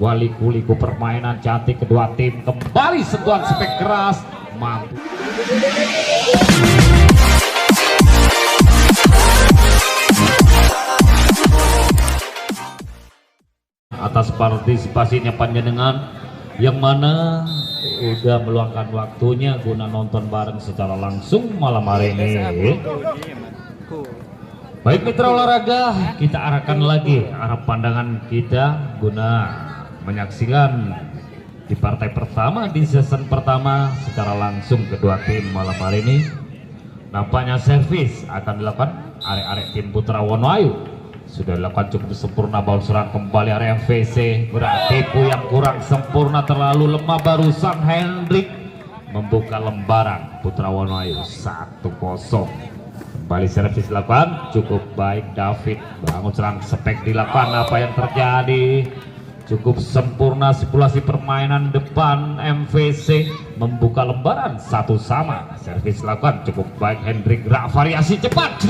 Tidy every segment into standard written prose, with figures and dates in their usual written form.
Liku-liku permainan cantik kedua tim, kembali sentuhan spek keras, mampu atas partisipasinya panjenengan yang mana udah meluangkan waktunya guna nonton bareng secara langsung malam hari ini. Baik mitra olahraga, kita arahkan lagi arah pandangan kita guna menyaksikan di partai pertama di season pertama secara langsung kedua tim malam hari ini. Nampaknya servis akan dilakukan arek-arek tim Putra Wonoayu. Sudah dilakukan cukup sempurna, baul serang kembali area MVC. Gerak tipu yang kurang sempurna, terlalu lemah barusan Hendrik membuka lembaran Putra Wonoayu 1-0. Kembali servis dilakukan cukup baik David, bangun serang spek dilakukan, apa yang terjadi? Cukup sempurna simulasi permainan depan MVC membuka lembaran 1-1. Servis dilakukan cukup baik Hendrik, gerak variasi cepat.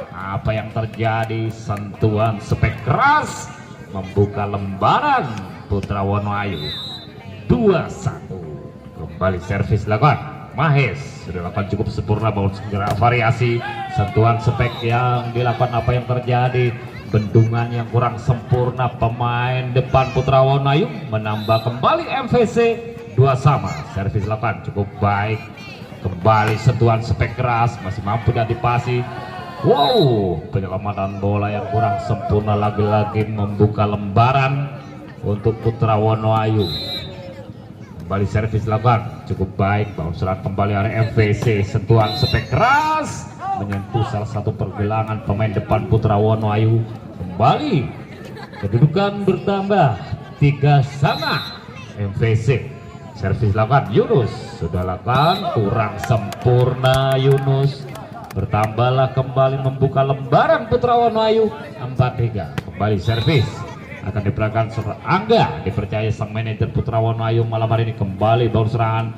Apa yang terjadi? Sentuhan spek keras membuka lembaran Putra Wonoayu 2-1. Kembali servis dilakukan Mahes, sudah dilakukan cukup sempurna, baru gerak variasi, sentuhan spek yang dilakukan, apa yang terjadi? Bendungan yang kurang sempurna pemain depan Putra Wonoayu, menambah kembali MVC 2-2. Servis dilakukan cukup baik, kembali sentuhan spek keras, masih mampu diantisipasi. Wow, penyelamatan bola yang kurang sempurna lagi-lagi membuka lembaran untuk Putra Wonoayu. Kembali servis dilakukan cukup baik, baru serang kembali area MVC, sentuhan spek keras menyentuh salah satu pergelangan pemain depan Putra Wonoayu. Kembali kedudukan bertambah 3-3 MVC. Servis dilakukan Yunus, sudah lakukan kurang sempurna Yunus. Bertambahlah kembali membuka lembaran Putra Wonoayu 4-3. Kembali servis akan diperagakan Angga, dipercaya sang manajer Putra Wonoayu malam hari ini. Kembali baru serangan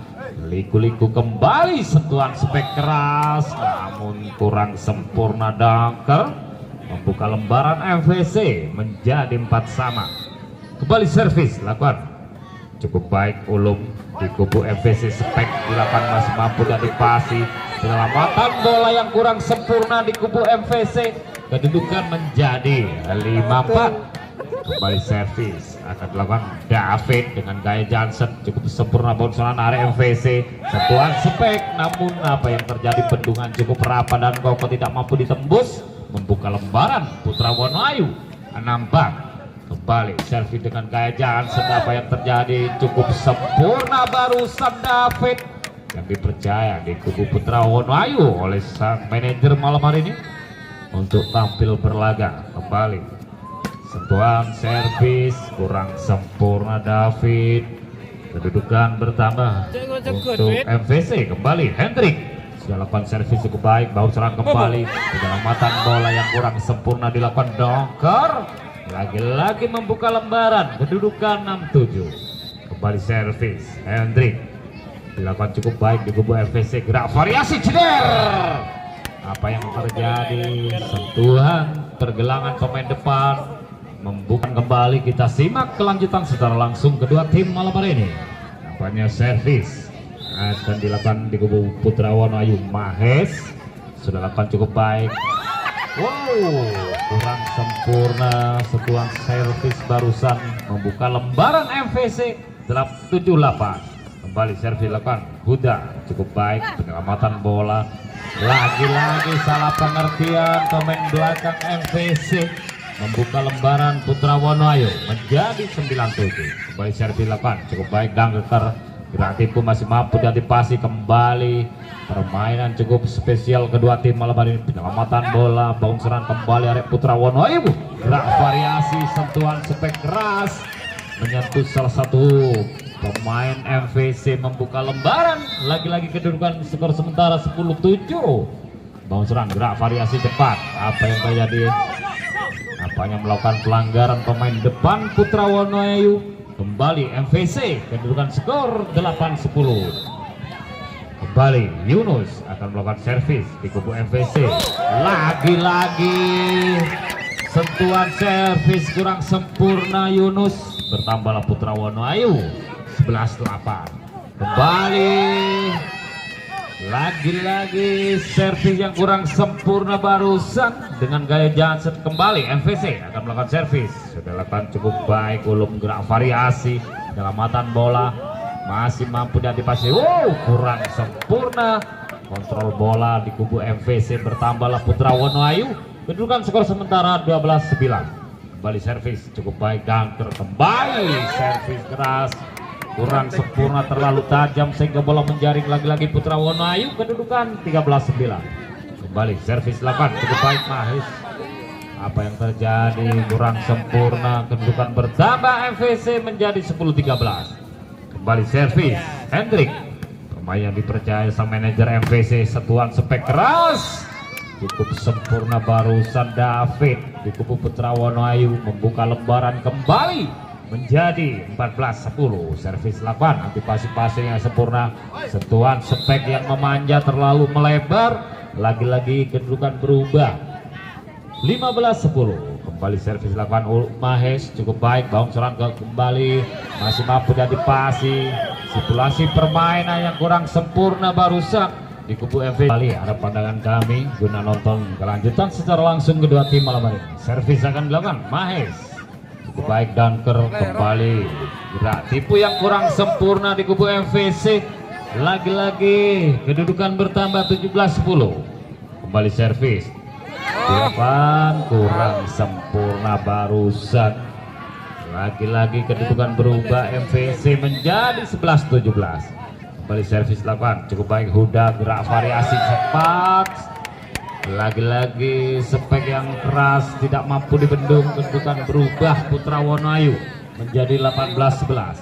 liku-liku, kembali sentuhan spek keras namun kurang sempurna Dangker membuka lembaran MVC menjadi 4-4. Kembali servis lakukan cukup baik Ulum di kubu MVC, spek dilakukan masih mampu diantisipasi. Penyelamatan bola yang kurang sempurna di kubu MVC, kedudukan menjadi 5-4. Kembali servis akan dilakukan David dengan gaya Johnson, cukup sempurna bonsonan area MVC, sentuhan spek namun apa yang terjadi? Bendungan cukup rapat dan Koko tidak mampu ditembus, membuka lembaran Putra Wonoayu 6-4. Kembali servis dengan gaya Johnson, apa yang terjadi? Cukup sempurna barusan David yang dipercaya di kubu Putra Wonoayu oleh sang manajer malam hari ini untuk tampil berlaga. Kembali sentuhan servis kurang sempurna David, kedudukan bertambah untuk MVC. Kembali Hendrik, sudah lakukan servis cukup baik, baru serang kembali. Penyelamatan bola yang kurang sempurna dilakukan Dongker, lagi-lagi membuka lembaran, kedudukan 6-7. Kembali servis Hendrik, dilakukan cukup baik di kubu MVC, gerak variasi ceder. Apa yang terjadi? Sentuhan pergelangan pemain depan membuka kembali. Kita simak kelanjutan secara langsung kedua tim malam hari ini. Nampaknya servis akan dilakukan di kubu Putra Wonoayu. Mahes sudah lakukan cukup baik. Wow, kurang sempurna sentuhan servis barusan membuka lembaran MVC 7-8. Kembali servis dilakukan Huda, cukup baik, penyelamatan bola. Lagi-lagi salah pengertian pemain belakang MVC membuka lembaran Putra Wonoayu menjadi 9-7. Kembali servis dilakukan cukup baik, Dangker, gerak tipu masih mampu diantisipasi. Kembali permainan cukup spesial kedua tim malam hari ini. Penyelamatan bola, bounceran kembali area Putra Wonoayu, gerak variasi, sentuhan spek keras menyentuh salah satu pemain MVC, membuka lembaran. Lagi-lagi kedudukan skor sementara 10-7. Bounceran, gerak variasi cepat, apa yang terjadi? Apanya melakukan pelanggaran pemain depan Putra Wonoayu. Kembali MVC, kedudukan skor 8-10. Kembali Yunus akan melakukan servis di kubu MVC. Lagi-lagi sentuhan servis kurang sempurna Yunus, bertambahlah Putra Wonoayu 11-8. Kembali lagi-lagi servis yang kurang sempurna barusan dengan gaya Johnson. Kembali MVC akan melakukan servis, sudah lakukan cukup baik, ulum gerak variasi, penyelamatan bola masih mampu diantisipasi. Kurang sempurna kontrol bola di kubu MVC, bertambahlah Putra Wonoayu, kedudukan skor sementara 12-9. Kembali servis cukup baik, Gangker kembali servis keras, kurang sempurna, terlalu tajam sehingga bola menjaring lagi-lagi Putra Wonoayu, kedudukan 13-9. Kembali servis 8 cukup baik Mahis. Apa yang terjadi? Kurang sempurna, kedudukan bertambah MVC menjadi 10-13. Kembali servis Hendrik, pemain yang dipercaya sang manajer MVC, sentuhan spek keras cukup sempurna barusan David di kubu Putra Wonoayu, membuka lembaran kembali menjadi 14-10. Servis 8, antisipasi passing yang sempurna, sentuhan spek yang memanja terlalu melebar, lagi-lagi kedudukan berubah 15-10. Kembali servis 8 Mahes cukup baik, bounce run kembali, masih mampu diantisipasi, simulasi permainan yang kurang sempurna barusan di kubu MV. Kali ada pandangan kami guna nonton kelanjutan secara langsung kedua tim malam hari ini. Servis akan dilakukan Mahes cukup baik, Dunker kembali, gerak tipu yang kurang sempurna di kubu MVC, lagi-lagi kedudukan bertambah 17-10. Kembali servis 8, kurang sempurna barusan, lagi-lagi kedudukan berubah MVC menjadi 11-17. Kembali servis 8 cukup baik, Huda gerak variasi cepat, lagi-lagi spek yang keras tidak mampu dibendung, kedudukan berubah Putra Wonoayu menjadi 18-11.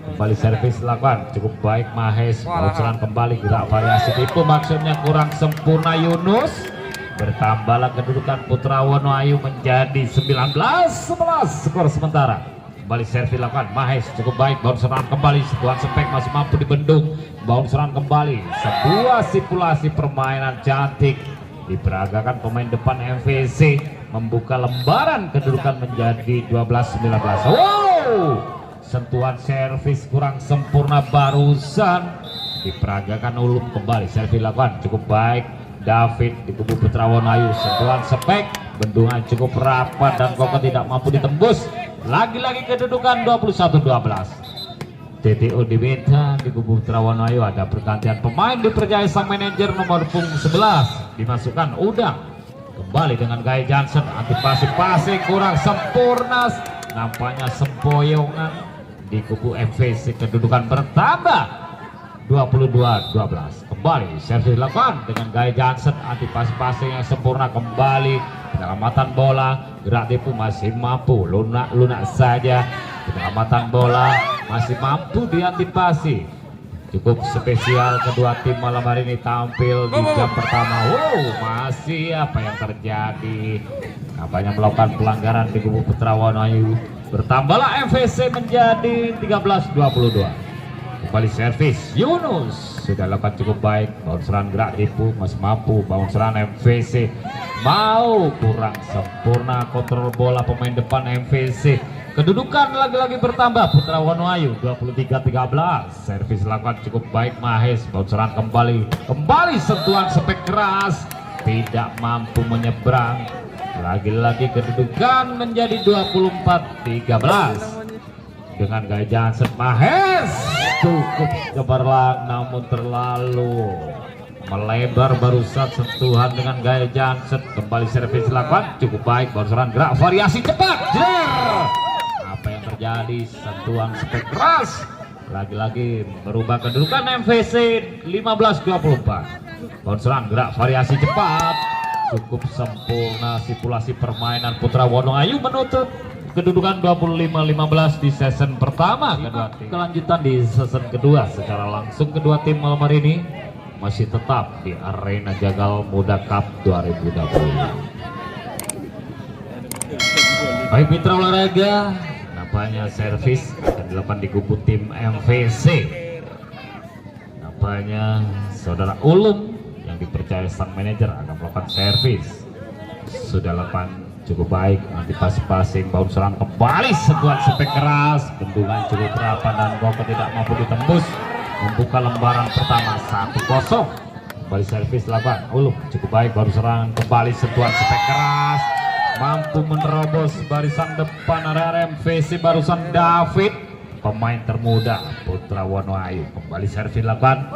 Kembali servis 8 cukup baik Mahes, bocoran kembali, gerak variasi tipu maksudnya kurang sempurna Yunus, bertambahlah kedudukan Putra Wonoayu menjadi 19-11 skor sementara. Kembali servis 8 Mahes cukup baik, bounceran kembali, sentuhan spek masih mampu dibendung, bounceran kembali, sebuah simulasi permainan cantik diperagakan pemain depan MVC, membuka lembaran kedudukan menjadi 12-19. Sentuhan servis kurang sempurna barusan diperagakan ulum. Kembali servis 8 cukup baik David di kubu Putra Wonoayu, sentuhan spek, bendungan cukup rapat dan Koko tidak mampu ditembus, lagi-lagi kedudukan 21-12. TTO diminta di kubu Putra Wonoayu, ada pergantian pemain dipercaya sang manajer nomor punggung 11, dimasukkan Udang kembali dengan gaya Johnson, antisipasi passing kurang sempurna, nampaknya sempoyongan di kubu MVC, kedudukan bertambah 22-12. Kembali servis 8 dengan gaya Johnson, antisipasi passing yang sempurna, kembali penyelamatan bola, gerak tipu masih mampu lunak saja, penyelamatan bola masih mampu diantisipasi. Cukup spesial kedua tim malam hari ini tampil di jam pertama. Masih apa yang terjadi? Apanya melakukan pelanggaran di kubu Putra Wonoayu, bertambahlah MVC menjadi 13-22. Kembali servis Yunus sudah lakukan cukup baik, bounceran gerak tipu masih mampu, bounceran MVC mau kurang sempurna kontrol bola pemain depan MVC, kedudukan lagi-lagi bertambah Putra Wonoayu 23-13. Servis lakukan cukup baik Mahes, bounceran kembali sentuhan spek keras tidak mampu menyeberang, lagi-lagi kedudukan menjadi 24-13 dengan gaya Johnson. Mahes cukup cemerlang namun terlalu melebar barusan, sentuhan dengan gaya Johnson. Kembali servis 8 cukup baik, bocoran gerak variasi cepat. Apa yang terjadi? Sentuhan spek keras lagi-lagi merubah kedudukan MVC 15-24. Bocoran gerak variasi cepat cukup sempurna, simulasi permainan Putra Wonoayu menutup kedudukan 25-15 di season pertama kedua tim. Kelanjutan di season kedua secara langsung kedua tim malam hari ini masih tetap di Arena Jagal Muda Cup 2020. Baik mitra olahraga, nampaknya servis akan dilakukan di kubu tim MVC. Nampaknya saudara Ulum yang dipercaya sang manajer akan melakukan servis. Sudah lakukan cukup baik, antisipasi passing, bounce serang kembali, sentuhan spek keras, bendungan cukup rapat dan Koko tidak mampu ditembus, membuka lembaran pertama 1-0. Kembali servis lakukan Ulum, cukup baik, baru serangan kembali, sentuhan spek keras, mampu menerobos barisan depan area MVC barusan David, pemain termuda Putra Wonoayu. Kembali servis lakukan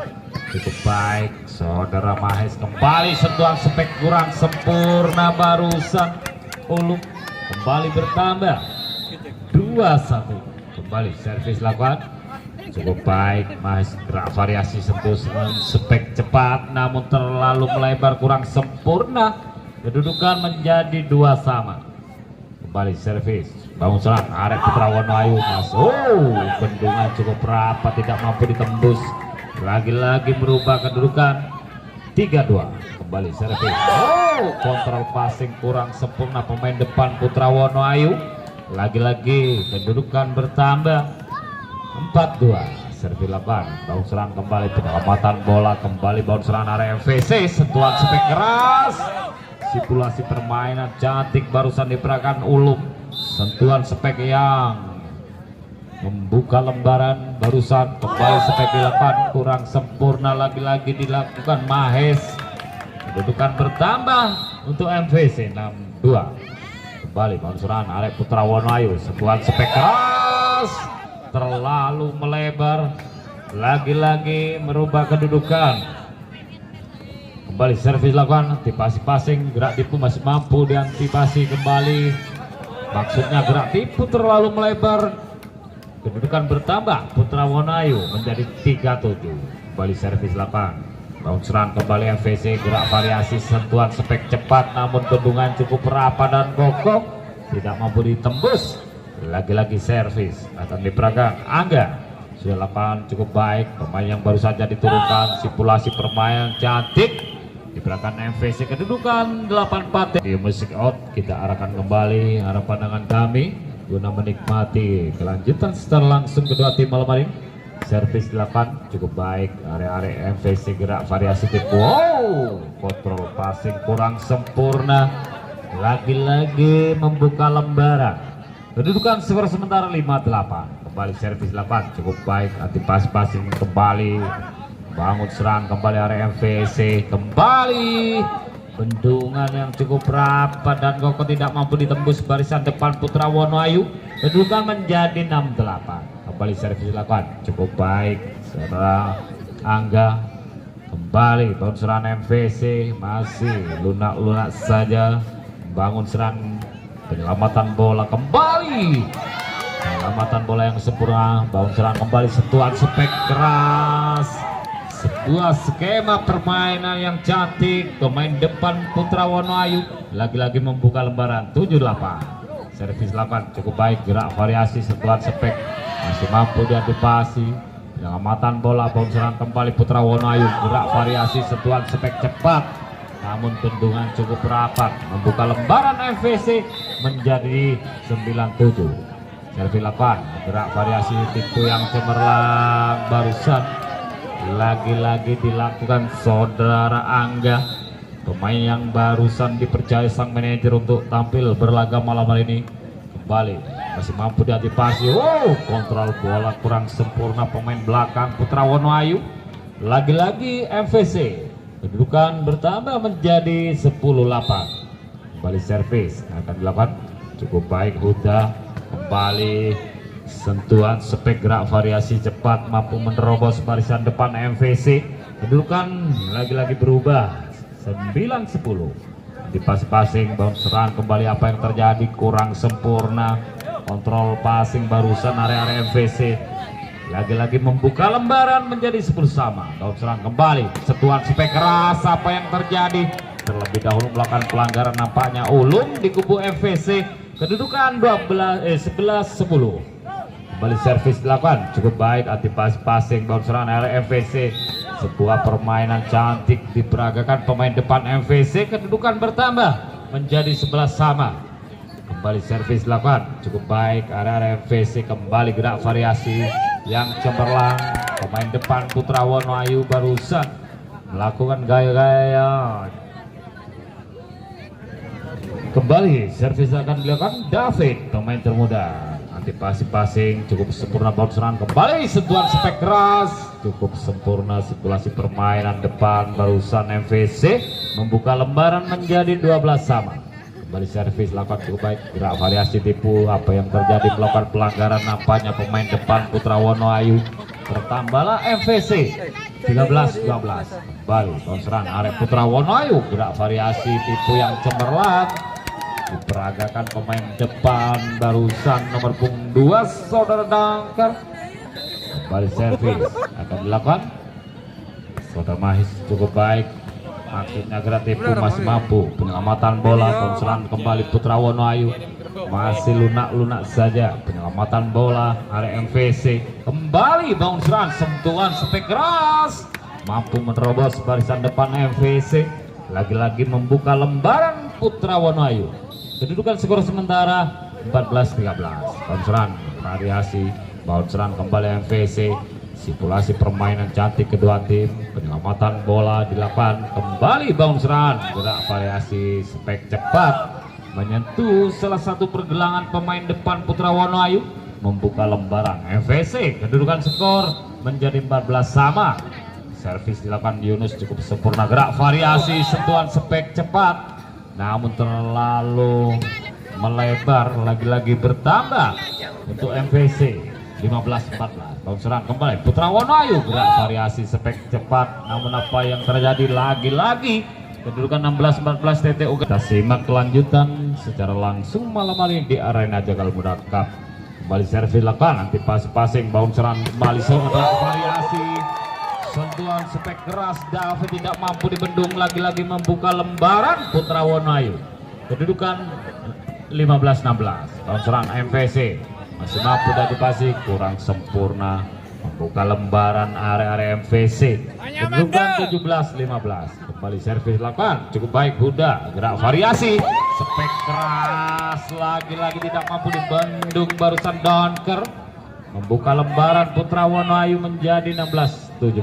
cukup baik, saudara Mahes kembali, sentuhan spek kurang sempurna barusan Ulum, kembali bertambah 2-1. Kembali servis lakukan cukup baik, Mahes gerak variasi sentuh spek cepat namun terlalu melebar kurang sempurna, kedudukan menjadi 2 sama. Kembali servis, bangun serang Arek Putra Wonoayu masuk, bendungan cukup rapat tidak mampu ditembus, lagi-lagi merubah kedudukan 3-2. Kembali servis, kontrol passing kurang sempurna pemain depan Putra Wonoayu, lagi-lagi kedudukan bertambah 4-2. Servis 8, bangun serang kembali, penyelamatan bola kembali, bangun serang area MVC, sentuhan spek keras, sirkulasi permainan cantik barusan diperagakan Ulum, sentuhan spek yang membuka lembaran barusan, kembali spek 8 kurang sempurna, lagi-lagi dilakukan Mahes, kedudukan bertambah untuk MVC 6-2. Kembali bangun serang Arek Putra Wonoayu, sentuhan spek keras terlalu melebar, lagi-lagi merubah kedudukan. Kembali servis lakukan, antisipasi passing, gerak tipu masih mampu diantisipasi kembali, maksudnya gerak tipu terlalu melebar, kedudukan bertambah, Putra Wonoayu menjadi 3-7. Kembali servis lakukan, bangun serang kembali MVC, gerak variasi sentuhan spek cepat namun bendungan cukup rapat dan kokoh, tidak mampu ditembus, lagi-lagi servis akan diperagakan Angga. Sudah lapangan cukup baik, pemain yang baru saja diturunkan, sirkulasi permainan cantik diperagakan MVC, kedudukan 8-4. Di musik out kita arahkan kembali arah pandangan kami guna menikmati kelanjutan secara langsung kedua tim malam hari. Servis 8 cukup baik, area-area MVC gerak variasi tipe, kontrol passing kurang sempurna, lagi-lagi membuka lembaran, kedudukan skor sementara 5-8. Kembali servis 8 cukup baik, antisipasi passing kembali, bangun serang kembali area MVC, kembali bendungan yang cukup rapat dan kokoh tidak mampu ditembus barisan depan Putra Wonoayu, kedudukan menjadi 6-8. Kembali servis 8 cukup baik, saudara Angga, kembali bangun serang MVC masih lunak-lunak saja, bangun serang penyelamatan bola kembali, penyelamatan bola yang sempurna, bangun serang kembali, sentuhan spek keras, sebuah skema permainan yang cantik, pemain depan Putra Wonoayu lagi-lagi membuka lembaran 7-8. Servis 8 cukup baik, gerak variasi sentuhan spek masih mampu diantisipasi, penyelamatan bola, bangun serang kembali Putra Wonoayu, gerak variasi sentuhan spek cepat namun bendungan cukup rapat, membuka lembaran MVC menjadi 9-7. Servis 8, gerak variasi tipu yang cemerlang barusan lagi-lagi dilakukan saudara Angga, pemain yang barusan dipercaya sang manajer untuk tampil berlaga malam hari ini. Kembali masih mampu diantisipasi, kontrol bola kurang sempurna pemain belakang Putra Wonoayu, lagi-lagi MVC, kedudukan bertambah menjadi 10-8. Kembali servis akan dilakukan cukup baik, Huda kembali, sentuhan spek gerak variasi cepat mampu menerobos barisan depan MVC, kedudukan lagi-lagi berubah 9-10. Di passing bangun serang kembali, apa yang terjadi kurang sempurna, kontrol passing barusan area-area MVC lagi-lagi membuka lembaran menjadi 10 sama. Bangun serang kembali, sentuhan spek keras, apa yang terjadi, terlebih dahulu melakukan pelanggaran nampaknya Ulum di kubu MVC, kedudukan 11-10. Kembali servis 8 cukup baik, antisipasi passing, bangun serang area MVC, sebuah permainan cantik diperagakan pemain depan MVC, kedudukan bertambah menjadi 11 sama. Kembali servis 8 cukup baik, area MVC kembali gerak variasi yang cemerlang, pemain depan Putra Wonoayu barusan melakukan gaya-gaya Kembali servis akan dilakukan David, pemain termuda. Antisipasi passing cukup sempurna, bounce serangan kembali, sentuhan spek keras cukup sempurna, sirkulasi permainan depan barusan MVC membuka lembaran menjadi 12 sama. Kembali servis lakukan cukup baik, gerak variasi tipu apa yang terjadi, melakukan pelanggaran nampaknya pemain depan Putra Wonoayu. Bertambahlah MVC 13-12. Kembali bounce serangan area Putra Wonoayu, gerak variasi tipu yang cemerlang diperagakan pemain depan barusan nomor punggung 2 Saudara Dangkar. Kembali servis akan dilakukan Saudara Mahis, cukup baik, akhirnya gerak tipu masih mampu, penyelamatan bola, konseran kembali Putra Wonoayu masih lunak-lunak saja, penyelamatan bola area MVC, kembali bounceran, sentuhan spek keras mampu menerobos barisan depan MVC, lagi-lagi membuka lembaran Putra Wonoayu. Kedudukan skor sementara 14-13. Bounceran variasi, bounceran kembali MVC, sirkulasi permainan cantik kedua tim, penyelamatan bola dilakukan kembali, bounceran, gerak variasi spek cepat menyentuh salah satu pergelangan pemain depan Putra Wonoayu, membuka lembaran MVC. Kedudukan skor menjadi 14 sama. Servis dilakukan Yunus cukup sempurna, gerak variasi, sentuhan spek cepat namun terlalu melebar, lagi-lagi bertambah untuk MVC 15-14. Bounceran kembali Putra Wonoayu, gerak variasi spek cepat namun apa yang terjadi, lagi-lagi kedudukan 16-14 TTU. Kita simak kelanjutan secara langsung malam hari di Arena Jagal Muda Cup. Kembali servis lakukan, antisipasi passing, bounceran kembali, gerak variasi, sentuhan spek keras, David tidak mampu dibendung, lagi-lagi membuka lembaran Putra Wonoayu. Kedudukan 15-16. Bounceran MVC masih mampu antisipasi, kurang sempurna, membuka lembaran area MVC. Kedudukan 17-15. Kembali servis lakukan cukup baik, Huda, gerak variasi spek keras, lagi-lagi tidak mampu dibendung barusan Donker, membuka lembaran Putra Wonoayu menjadi 16-17.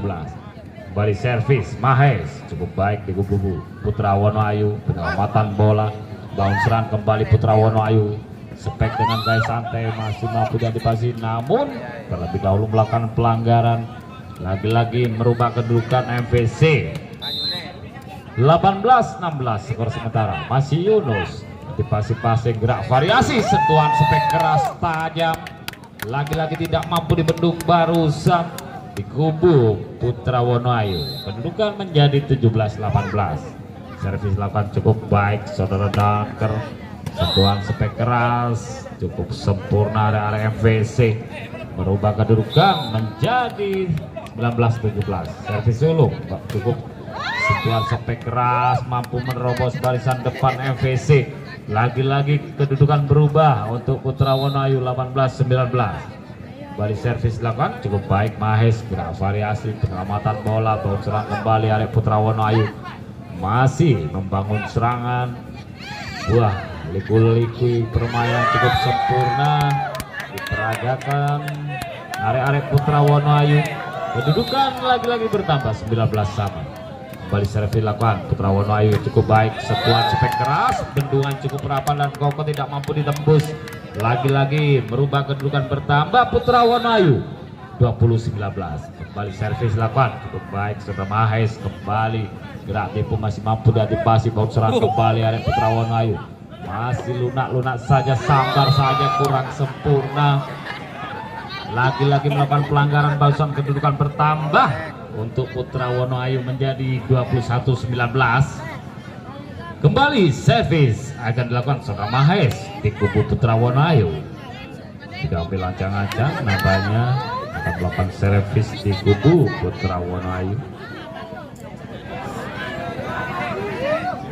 Kembali servis Mahes, cukup baik di kubu Putra Wonoayu, penyelamatan bola, bounceran kembali Putra Wonoayu, spek dengan gaya santai masih mampu diantisipasi namun terlebih dahulu melakukan pelanggaran, lagi-lagi merubah kedudukan MVC 18-16. Skor sementara masih Yunus, antisipasi passing, gerak variasi, sentuhan spek keras tajam, lagi-lagi tidak mampu dibendung barusan di kubu Putra Wonoayu. Kedudukan menjadi 17-18. Servis lakukan cukup baik Saudara Dangker, sentuhan spek keras cukup sempurna area MVC, merubah kedudukan menjadi 19-17. Servis sulung cukup, sentuhan spek keras mampu menerobos barisan depan MVC, lagi-lagi kedudukan berubah untuk Putra Wonoayu 18-19. Kembali servis dilakukan cukup baik Mahes, gerak variasi, penyelamatan bola, bounceran kembali area Putra Wonoayu masih membangun serangan, buah liku-liku permainan cukup sempurna diperagakan area Putra Wonoayu. Kedudukan lagi-lagi bertambah 19 sama. Kembali servis lakukan Putra Wonoayu cukup baik, sentuhan spek keras, bendungan cukup rapat dan Koko tidak mampu ditembus, lagi-lagi merubah kedudukan bertambah Putra Wonoayu 20-19. Kembali servis lakukan cukup baik Saudara Mahes, kembali gerak tipu masih mampu diantisipasi, bounceran kembali area Putra Wonoayu masih lunak-lunak saja, sambar saja, kurang sempurna, lagi-lagi melakukan pelanggaran, bounceran kedudukan bertambah untuk Putra Wonoayu menjadi 21-19. Kembali servis akan dilakukan Saudara Mahes di kubu Putra Wonoayu, tidak ambil ancang-ancang, nampaknya akan melakukan servis di kubu Putra Wonoayu.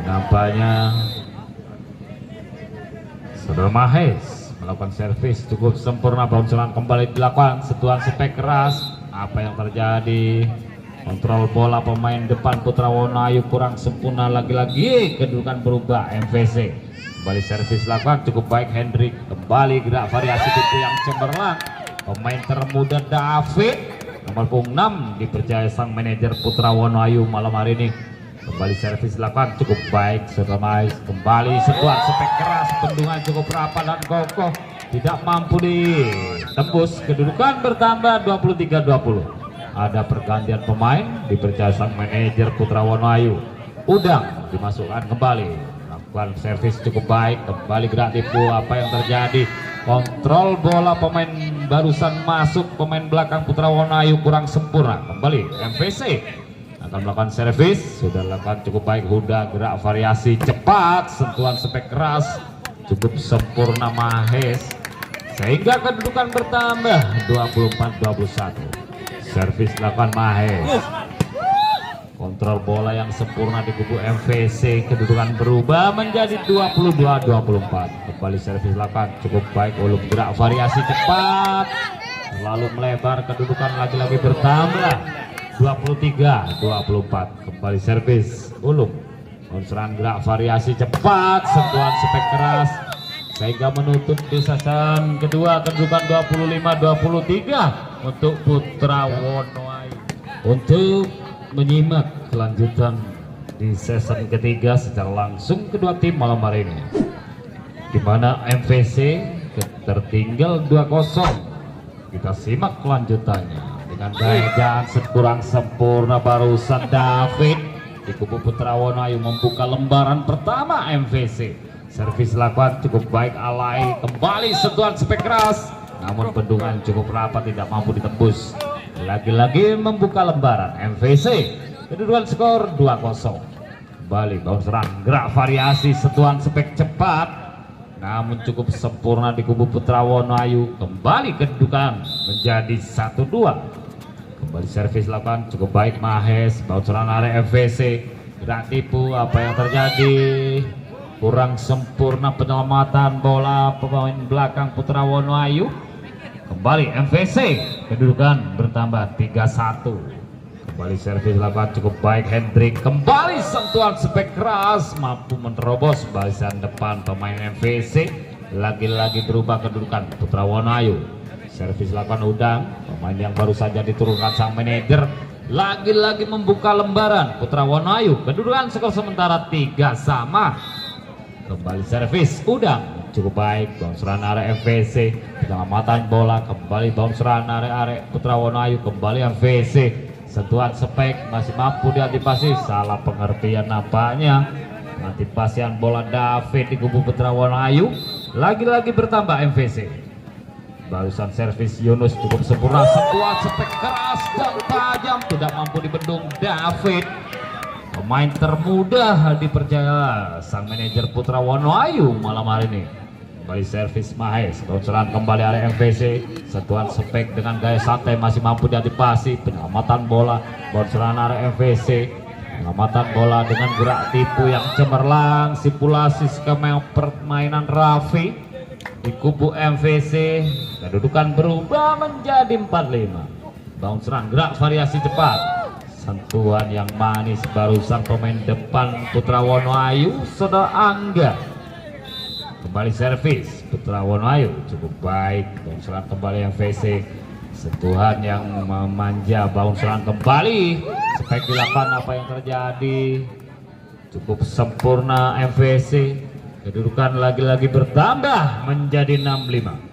Nampaknya Saudara Mahes melakukan servis cukup sempurna, bounceran kembali dilakukan, sentuhan spek keras, apa yang terjadi, kontrol bola pemain depan Putra Wonoayu kurang sempurna, lagi-lagi kedudukan berubah MVC. Kembali servis lakukan cukup baik Hendrik, kembali gerak variasi tipu yang cemerlang pemain termuda David nomor punggung 6 dipercaya sang manajer Putra Wonoayu malam hari ini Kembali servis dilakukan cukup baik setelah kembali sentuhan spek keras, bendungan cukup rapat dan kokoh, tidak mampu ditembus. Kedudukan bertambah 23-20. Ada pergantian pemain dipercaya sang manajer Putra Wonoayu. Udang dimasukkan kembali, lakukan servis cukup baik, kembali gerak tipu. Apa yang terjadi? Kontrol bola pemain barusan masuk, pemain belakang Putra Wonoayu kurang sempurna. Kembali MVC akan melakukan servis, sudah lakukan cukup baik. Huda gerak variasi cepat, sentuhan spek keras cukup sempurna Mahes, sehingga kedudukan bertambah 24-21. Servis dilakukan Mahes, kontrol bola yang sempurna di kubu MVC. Kedudukan berubah menjadi 22-24. Kembali servis dilakukan cukup baik. Ulum gerak variasi cepat, lalu melebar. Kedudukan lagi-lagi bertambah 23-24. Kembali servis Ulum, serangan gerak variasi cepat, sentuhan spek keras, sehingga menutup di season kedua. Kedudukan 25-23 untuk Putra Wonoayu. Untuk menyimak kelanjutan di season ketiga secara langsung kedua tim malam hari ini, di mana MVC tertinggal 2-0. Kita simak kelanjutannya dengan gaya kurang sempurna barusan David di kubu Putra Wonoayu membuka lembaran pertama MVC. Servis lakukan cukup baik Alai, kembali sentuhan spek keras, namun bendungan cukup rapat, tidak mampu ditembus. Lagi-lagi membuka lembaran MVC. Kedudukan skor 2-0. Kembali bangun serang gerak variasi, sentuhan spek cepat, namun cukup sempurna di kubu Putra Wonoayu. Kembali kedudukan menjadi 1-2. Kembali servis lakukan cukup baik Mahes, baut serangan area MVC, gerak tipu. Apa yang terjadi? Kurang sempurna penyelamatan bola pemain belakang Putra Wonoayu. Kembali MVC, kedudukan bertambah 3-1. Kembali servis lakukan cukup baik Hendrik, kembali sentuhan spek keras, mampu menerobos barisan depan pemain MVC. Lagi-lagi berubah kedudukan Putra Wonoayu. Servis lakukan Udang, pemain yang baru saja diturunkan sang manajer. Lagi-lagi membuka lembaran Putra Wonoayu. Kedudukan skor sementara 3-3. Kembali servis Udang cukup baik, bounce run area MVC, penyelamatan bola, kembali bounce run area Putra Wonoayu. Kembali MVC, sentuhan spek masih mampu diantisipasi, salah pengertian nampaknya. Antisipasian bola David di kubu Putra Wonoayu. Lagi-lagi bertambah MVC. Barusan servis Yunus cukup sempurna, sentuhan spek keras dan tajam, tidak mampu dibendung David. Pemain termuda dipercaya sang manajer Putra Wonoayu malam hari ini. Kembali servis Mahes, bocoran kembali area MVC, sentuhan spek dengan gaya santai masih mampu diantisipasi. Penyelamatan bola, bocoran area MVC, penyelamatan bola dengan gerak tipu yang cemerlang, simulasi skema permainan Raffi di kubu MVC. Kedudukan berubah menjadi 4-5. Bounce run gerak variasi cepat, sentuhan yang manis barusan pemain depan Putra Wonoayu, Saudara Angga. Kembali servis Putra Wonoayu cukup baik, bounce run kembali MVC, sentuhan yang memanja, bounce run kembali, spek dilakukan. Apa yang terjadi? Cukup sempurna MVC. Kedudukan lagi-lagi bertambah menjadi 6-5.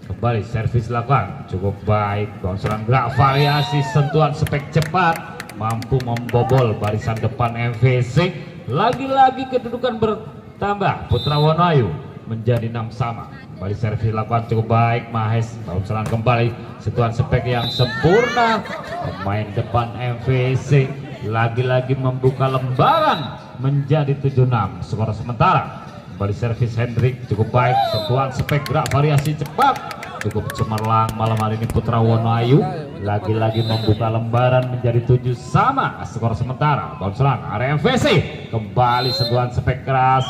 Kembali servis dilakukan cukup baik, bounce run gerak variasi, sentuhan spek cepat, mampu membobol barisan depan MVC. Lagi-lagi kedudukan bertambah, Putra Wonoayu menjadi 6 sama. Kembali servis dilakukan cukup baik Mahes, bounce run kembali, sentuhan spek yang sempurna. Pemain depan MVC lagi-lagi membuka lembaran menjadi 7-6 skor sementara. Kembali servis Hendrik cukup baik, sentuhan spek gerak variasi cepat, cukup cemerlang malam hari ini Putra Wonoayu. Lagi-lagi membuka lembaran menjadi 7 sama skor sementara. Bounce run area MVC, kembali sentuhan spek keras,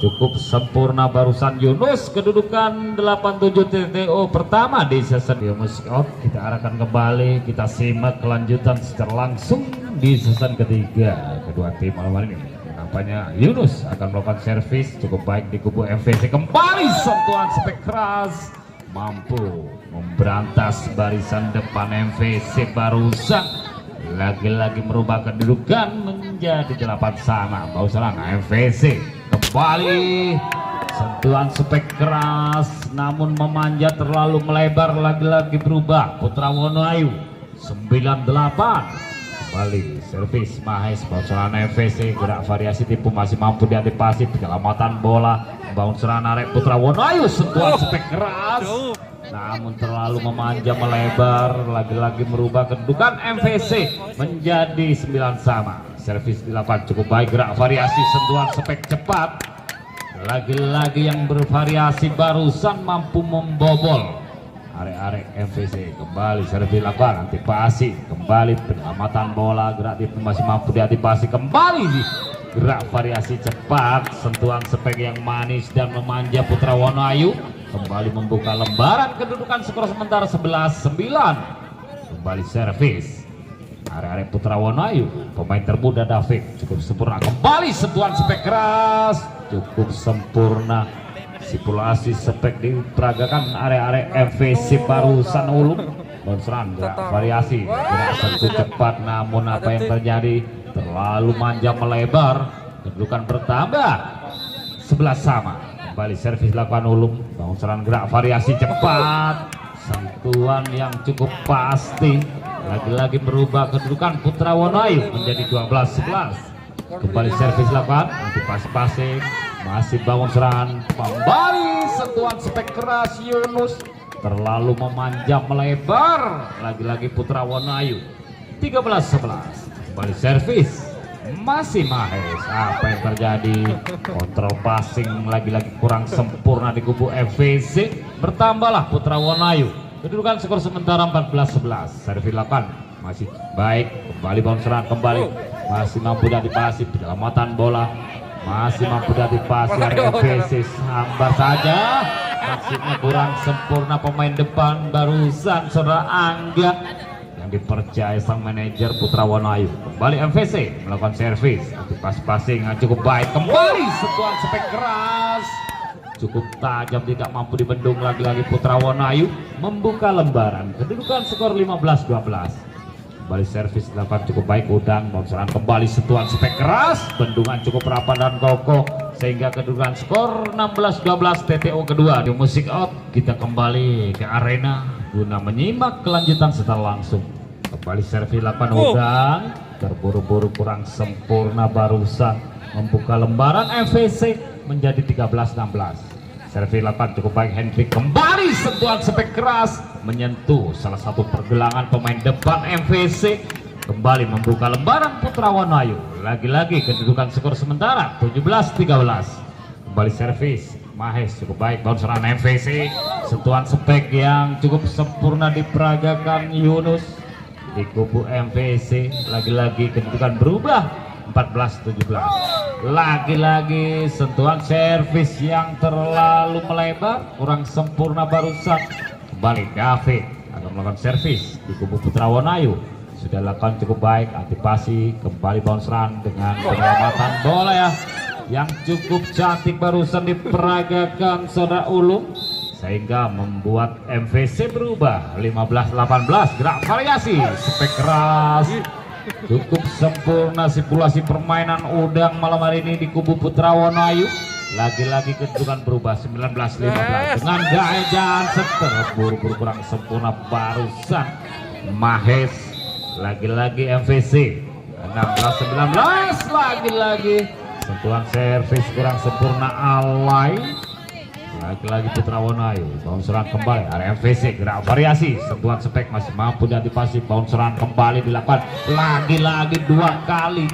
cukup sempurna barusan Yunus. Kedudukan 87 TTO pertama di season music out. Kita arahkan kembali, kita simak kelanjutan secara langsung di season ketiga kedua tim malam hari ini. Nampaknya Yunus akan melakukan servis cukup baik di kubu MVC. Kembali sentuhan spek keras, mampu memberantas barisan depan MVC barusan. Lagi-lagi merubah kedudukan menjadi menjadi 8 sama. Bau serang MVC kembali, sentuhan spek keras namun memanjat terlalu melebar, lagi-lagi berubah. Putra Wonoayu 98 kembali servis Mahes. Bau serang MVC, gerak variasi tipu masih mampu diantisipasi, penyelamatan bola, bangun serang arek Putra Wonoayu, sentuhan spek keras namun terlalu memanjang melebar, lagi-lagi merubah kedudukan MVC menjadi 9 sama. Servis dilakukan cukup baik, gerak variasi, sentuhan spek cepat, lagi-lagi yang bervariasi barusan mampu membobol arek-arek MVC. Kembali servis dilakukan, antisipasi kembali, penyelamatan bola, gerak tipu masih mampu diantisipasi, kembali gerak variasi cepat, sentuhan spek yang manis dan memanja. Putra Wonoayu kembali membuka lembaran kedudukan skor sementara 11-9. Kembali servis arek-arek Putra Wonoayu, pemain termuda David cukup sempurna, kembali sentuhan spek keras cukup sempurna. Sipulasi spek diperagakan arek-arek MVC barusan ulung. Bonseran gerak variasi, gerak sentuh cepat namun apa yang terjadi, terlalu manja melebar, kedudukan bertambah 11 sama. Kembali servis lakukan ulung, bangun serangan gerak variasi cepat, sentuhan yang cukup pasti, lagi-lagi merubah kedudukan Putra Wonoayu menjadi 12-11. Kembali servis lakukan, antisipasi, masih bangun serangan, kembali sentuhan spek keras Yunus, terlalu memanjang melebar, lagi-lagi Putra Wonoayu 13-11. Kembali servis masih Mahes, apa yang terjadi, kontrol passing lagi-lagi kurang sempurna di kubu MVC. Bertambahlah Putra Wonoayu, kedudukan skor sementara 14-11. Servis dilakukan masih baik, kembali bangun serangan, kembali masih mampu diantisipasi, penyelamatan bola masih mampu diantisipasi MVC, sambar saja, maksudnya kurang sempurna pemain depan barusan saudara Angga yang dipercaya sang manajer Putra Wonoayu. Kembali MVC melakukan servis, antisipasi passing cukup baik, kembali sentuhan spek keras cukup tajam, tidak mampu dibendung, lagi-lagi Putra Wonoayu membuka lembaran kedudukan skor 15-12. Kembali servis dilakukan cukup baik, udang bonseran, kembali sentuhan spek keras, bendungan cukup rapat dan kokoh sehingga kedudukan skor 16-12. TTO kedua di musik out, kita kembali ke arena guna menyimak kelanjutan secara langsung. Kembali servis dilakukan udang, terburu-buru kurang sempurna barusan membuka lembaran MVC menjadi 13-16. Servis dilakukan cukup baik, Hendrik kembali sentuhan spek keras menyentuh salah satu pergelangan pemain depan MVC, kembali membuka lembaran Putra Wonoayu, lagi-lagi kedudukan skor sementara 17-13. Kembali servis Mahes cukup baik, bounce run MVC, sentuhan spek yang cukup sempurna diperagakan Yunus di kubu MVC, lagi-lagi kedudukan berubah 14-17. Lagi-lagi sentuhan servis yang terlalu melebar, kurang sempurna barusan. Kembali David akan melakukan servis di kubu Putra Wonoayu, sudah lakukan cukup baik, antisipasi, kembali bounce run dengan penyelamatan bola ya yang cukup cantik barusan diperagakan saudara ulung, sehingga membuat MVC berubah 15-18. Gerak variasi spek keras cukup sempurna, sipulasi permainan udang malam hari ini di kubu Putra Wonoayu, lagi-lagi kedudukan berubah 19-15 dengan gaya Jansen, terburu-buru kurang sempurna barusan Mahes, lagi-lagi MVC 16-19. Lagi-lagi sentuhan servis kurang sempurna Alay, lagi-lagi Putra Wonoayu bounce run kembali area MVC, gerak variasi, sentuhan spek masih mampu diantisipasi, bounce run kembali dilakukan, lagi-lagi dua kali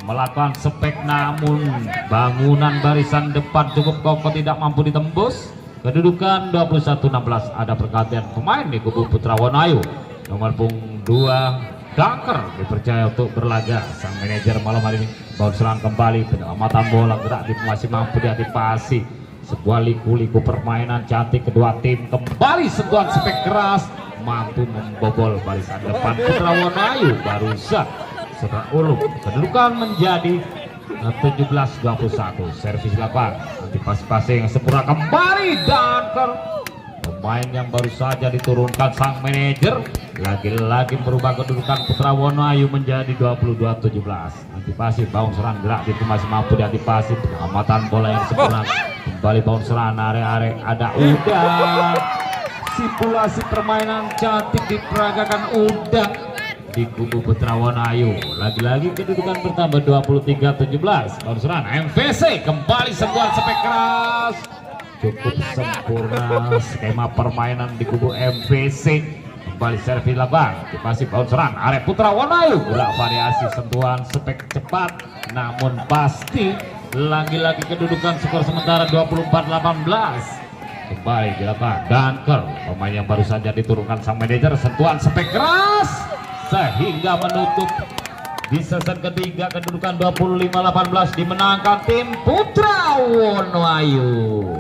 melakukan spek namun bangunan barisan depan cukup kokoh, tidak mampu ditembus. Kedudukan 21-16. Ada pergantian pemain di kubu Putra Wonoayu. Nomor punggung 2 Dangker dipercaya untuk berlaga sang manajer malam hari ini. Bounce run kembali, penyelamatan bola, gerak masih mampu diantisipasi, sebuah liku-liku permainan cantik kedua tim. Kembali sentuhan spek keras mampu membobol barisan depan Putra Wonoayu barusan setelah ulung. Kedudukan menjadi 17-21. Servis 8, antisipasi yang sempurna kembali Dangker, pemain yang baru saja diturunkan sang manajer lagi-lagi merubah kedudukan Putra Wonoayu menjadi 22-17. Antipasi bounce serang gerak itu masih mampu diantisipasi, pengamatan bola yang sempurna. Kembali bounce serang are-are, ada Udang. Simulasi permainan cantik diperagakan Udang di kubu Putra Wonoayu. Lagi-lagi kedudukan bertambah 23-17. Bounce serang MVC kembali sentuhan sepek keras. Cukup sempurna skema permainan di kubu MVC. Kembali servis labang, masih bounce serang area Putra Wonoayu. Gerak variasi sentuhan spek cepat namun pasti. Lagi-lagi kedudukan skor sementara 24-18. Kembali dilakukan Dunker, pemain yang baru saja diturunkan sang manajer. Sentuhan spek keras sehingga menutup di season ketiga. Kedudukan 25-18 dimenangkan tim Putra Wonoayu.